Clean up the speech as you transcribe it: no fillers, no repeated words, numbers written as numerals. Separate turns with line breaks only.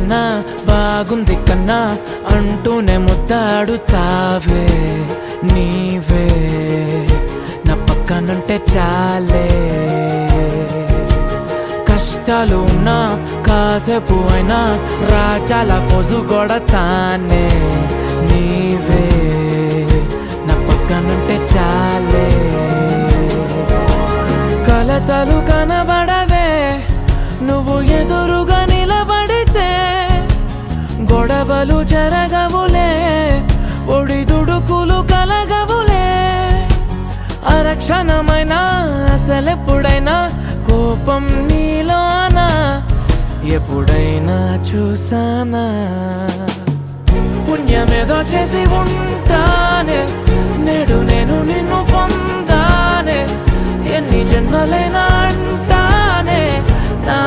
కన్నా బాగుంది కన్నా అంటూనే ముద్దాడుతావే నీవే నా పక్కనుంటే చాలే. కష్టాలు ఉన్నా కాసేపు అయినా రాజాల ఫోజు కొడతానే నీవే నా పక్కనుంటే చాలే. కలతలు కనబడవే నువ్వు ఎదురుగా నిలబడితే, గొడవలు జరగవులే ఒడిదుడుకులు కలగవులే. అరక్షణమైనా అసలెప్పుడైనా కోపం నీలోనా ఎప్పుడైనా చూసానా? పుణ్యమేదో చేసి ఉంటానే నేడు నేను నిన్ను పొందానే. ఎన్ని జన్మలైనా అంటానే నా